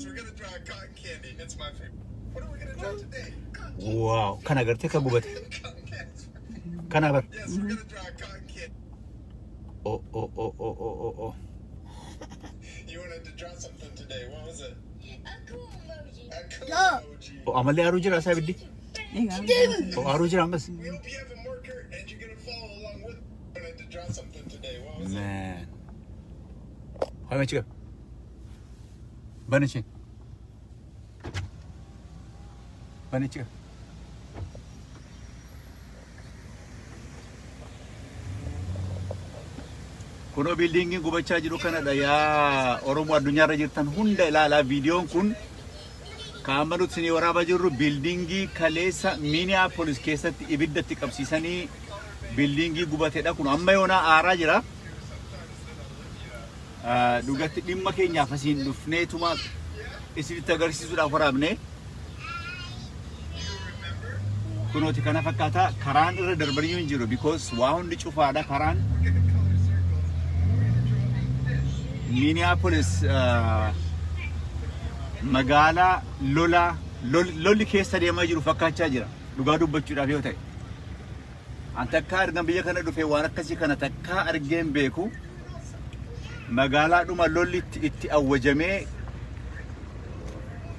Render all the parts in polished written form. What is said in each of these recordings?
we're gonna draw cotton candy. It's my favorite. What are we gonna draw today? Wow. Kana garte ka gubate. Kana bar. Yes, we're gonna draw cotton candy. Oh. You wanted to draw something today. What was it? A cool emoji. A cool emoji. Oh, amalle aru jira sa biddi. Oh, aru jira ambas. We hope you have a marker and you're gonna follow along with. You wanted to draw something today. What was it? Man. Hai machiga. Banichi. Kuno building gubachaa jiru kanadha yaa Oromoo addunyaarra jirtan hunda ilaalaa viidiyoon kun kaameruutti isinii waraabaa jirru buildingii kaleessa Minneapolis keessatti ibiddatti qabsiisanii buildingii gubateedha kun amma yoona aaraa jira dhugatti dhimma keenyaaf asiin dhufneetuma isinitti agarsiisuudhaaf waraabne kunooti kana fakkaata karaan irra darbanii hin jiru because waa hundi cufaadha karaan Minneapolis magaalaa lolli keessa deemaa jiru fakkaachaa jira dhugaa dubbachuudhaaf yoo ta'e an takkaa argan biyya kana dhufe waan akkasii kana takkaa argeen beeku magaalaa dhuma lolli itti awwajamee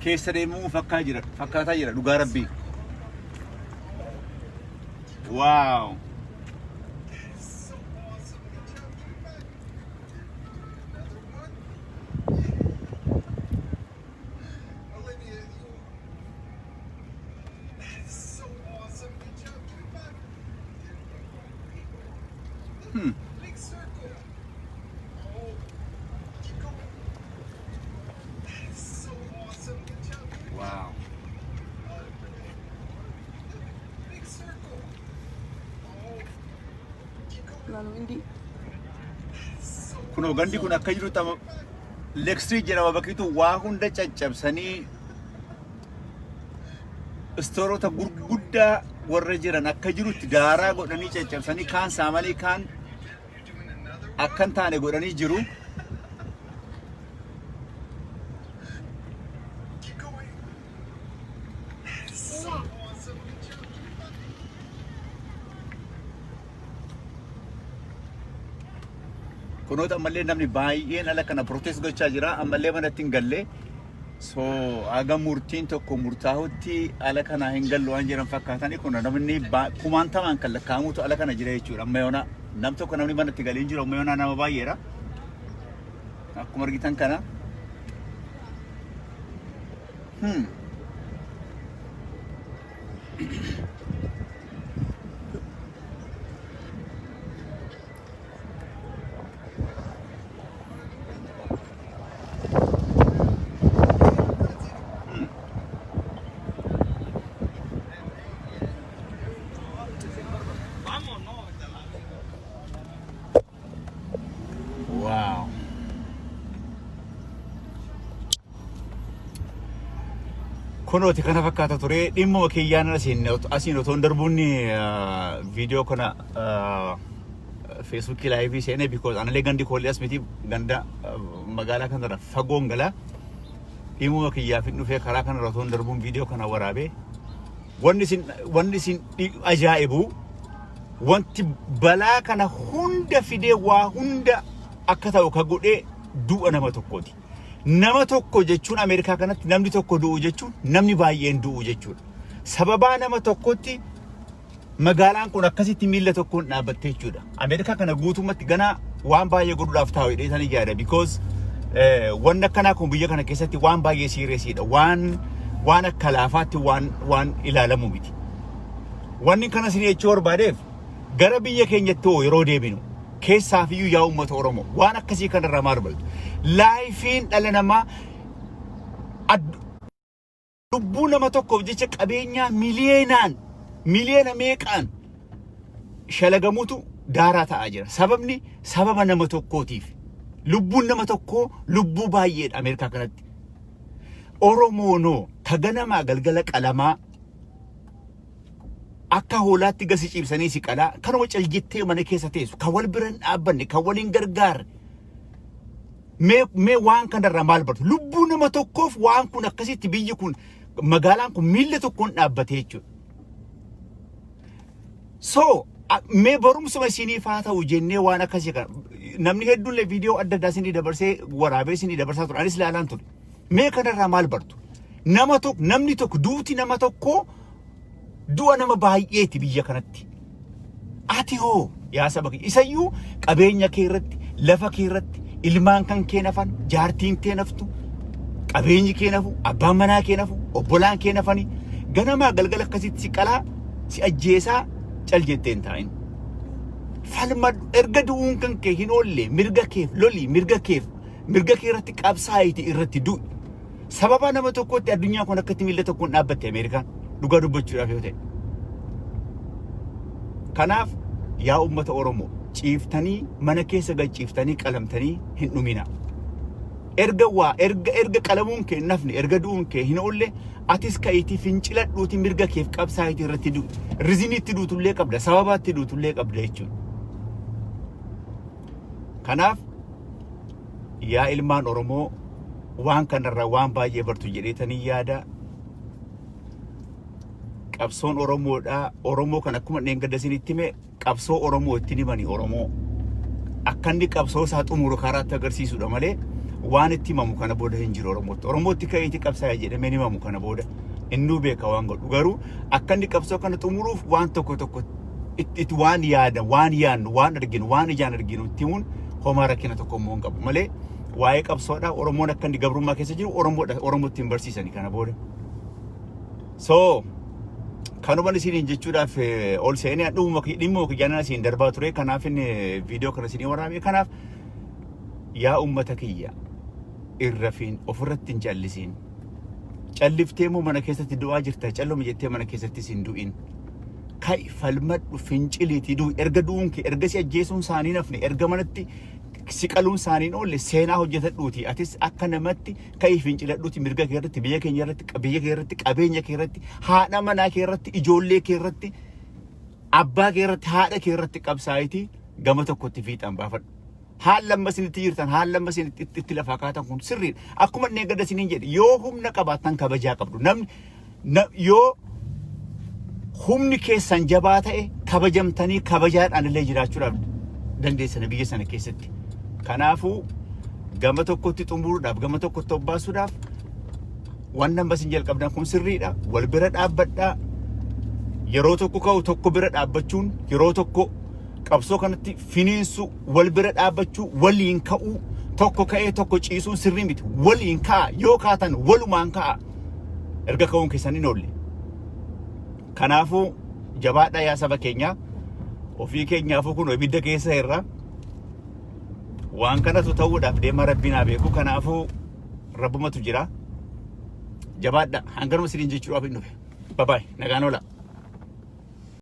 keessa deemuu fakkaataa jira dhugaa rabbii wow Big circle. Oh, keep going. That is so awesome. Good job. wow Big circle. Oh, keep going. Lalu ini. kuno gandi kun akka jiru tama Lextri jedhama bakkitu waa hunda caccabsanii istoorota gurguddaa warra jiran akka jirutti daaraa godhanii caccabsanii kaan saamanii kaan akkan taane godhanii jiru Keep going. That is so awesome. Good job. kunoota ammallee namni baay'een ala kana protest gochaa jira ammallee manatti hin galle so aga murtiin tokko murtaahutti ala kana hin gallu waan jiran fakkaatanii kun namni kumaantamaan kan lakkaamutu ala kana jira jechuudha amma yoona nam tokko namni manatti galee hin jiru amma yoona nama baay'eedha akkuma argitan kana wow kunooti kana fakkaata ture dhimma kiyyaan asiin otoon darbuun viidiyoo kana Facebook live seene because analee gandi koolii asmiti ganda magaalaa kanarra fagoon gala dhimma kiyyaaf dhufee karaa kanarra otoon darbuun viidiyoo kana waraabe wanni isin ajaa'ibu wanti balaa kana hunda fidee waa hunda akka ta'u ka godhee du'a nama tokkooti nama tokko jechuun Ameerikaa kanatti namni tokko du'u jechuun namni baay'een du'u jechuudha sababaa nama tokkotti magaalaan kun akkasitti miilla tokkoon dhaabbattee jechuudha Ameerikaa kana guutummaatti ganaa waan baay'ee godhuudhaaf taa'u hidheetanii yaada because wanni akkanaa kun biyya kana keessatti waan baay'ee siireesiidha waan akka laafaatti waan ilaalamu miti wanni kana isin jechuu barbaadeef gara biyya keenyatti yeroo deebinu keessaafiyyu yaa ummata Oromoo waan akkasii kanarraa maal baltu laayifiin dhala namaa lubbuu nama tokkoof jecha qabeenyaa miliyoona meeqaan shalagamuutu daaraa ta'aa jira sababa nama tokkootiif lubbuun nama tokkoo lubbuu baay'eedha Ameerikaa kanatti Oromoonoo ka ganamaa galgala qalamaa akka hoolaatti gasi ciibsanii si qalaa kanuma caljittee mana keessa teessu kan wal biran dhaabbanne kan waliin gargaarre mee waan kanarraa maal bartu? Lubbuu nama tokkoof waan kun akkasitti biyyi kun magaalaan kun miilla tokkoon dhaabbatee jechuudha. So mee barumsuma isiniif haa ta'u jennee waan akkasii kana namni hedduun viidiyoo adda addaa isinii dabarsee waraabee isinii dabarsaa ture. Anis ilaalaan ture. Mee kanarraa maal bartu? Namni tokko duuti nama tokko du'a nama baay'eeti biyya kanatti. Ati hoo yaa saba kee isayyuu qabeenya kee irratti, lafa kee irratti, ilmaan kan kee nafan, jaartiin kee naftu, qabeenyi kee nafu, abbaan manaa kee nafu, obbolaan kee nafani ganamaa galgala akkasitti si qalaa, si ajjeesaa cal jetteen taa'in. Falma erga du'uun kan kee hin oolle mirga keef loli mirga kee irratti qabsaa'iti irratti du'i. Sababa nama tokkotti addunyaa kun akkatti miilla tokkoon dhaabbatte Ameerikaan dhugaa dubbachuudhaaf yoo ta'e. Kanaaf yaa ummata Oromoo ciiftanii mana keessa galchiiftanii qalamtanii hin dhumina. Erga qalamuun kee nafni erga du'uun kee hin oolle atis ka'iitii finciladhuuti mirga keef qabsaa'iti irratti du'i. Riziniitti duutullee qabda, sababaatti duutullee qabda jechuudha. Kanaaf yaa ilmaan Oromoo waan kanarraa waan baay'ee bartu jedheetanii yaada. Qabsoon Oromoodha. Oromoo kan akkuma dheengadda isinitti hime qabsoo Oromoo ittiin himani Oromoo. Akka inni qabsoo isaa xumuru karaatti agarsiisudha malee waan itti himamu kana booda hin jiru Oromootti. Oromootti ka'iitii qabsaa'e jedhamee himamu kana booda innuu beeka waan godhu. Garuu akka inni qabsoo kana xumuruuf waan tokko itti waan yaadan, waan yaannu, waan arginu, waan ijaan arginu itti himuun homaa rakkina tokko immoo hin qabu malee waa'ee qabsoodha. Oromoon akka inni gabrummaa keessa jiru Oromootti hin barsiisani kana booda. So kanuman isiniin jechuudhaaf ol seenee dhimma kiyyaan isin darbaa ture. Kanaaf inni viidiyoo kana isinii waraabee. Kanaaf yaa ummata kiyya irrafiin ofirratti hin callisiin. Calliftee moo mana keessatti du'aa jirta? Calluma jettee mana keessatti isin du'in. Kai falmadhu finciliitii du'i. Erga du'uun kee erga si ajjeesuun isaanii nafne erga manatti si qaluun isaaniin oolle seenaa hojjetadhuuti. Atis akka namatti kai finciladhuuti mirga kee irratti, biyya keenya irratti, qabeenya kee irratti, haadha manaa kee irratti, ijoollee kee irratti, abbaa kee irratti, haadha kee irratti qabsaa'itii gama tokkotti fiixaan baafadhu. Haal lamma isinitti jirtan, haal lamma isinitti lafaa kaatan kun sirriidha. Akkuma inni eeggadda isiniin jedhe yoo humna qabaattan kabajaa qabdu. Yoo humni keessan jabaa ta'e kabajamtanii kabajaadhaan illee jiraachuudhaaf dandeessan biyya sana keessatti. Kanaafuu gama tokkotti xumuruudhaaf gama tokkotti obbaasuudhaaf waan nama isin jalqabdan kun sirriidha. Wal bira dhaabbadhaa. Yeroo tokko ka'u tokko bira dhaabbachuun, yeroo tokko qabsoo kanatti finiinsu wal bira dhaabbachuu, waliin ka'uu, tokko ka'ee tokko ciisuun sirrii miti. Waliin ka'a. Yoo kaatan walumaan ka'a. Erga ka'uun keessan hin oolle. Kanaafuu jabaadhaa yaa saba keenya. Ofii keenyaafuu kun ibidda keessa irra waan kanatu ta'uudhaaf deema Rabbiin beeku. Kanaafuu Rabbumatu jira. Jabaadhaa hanganuma isiniin jechuudhaaf hin dhufe. Bye bye. Nagaan oola.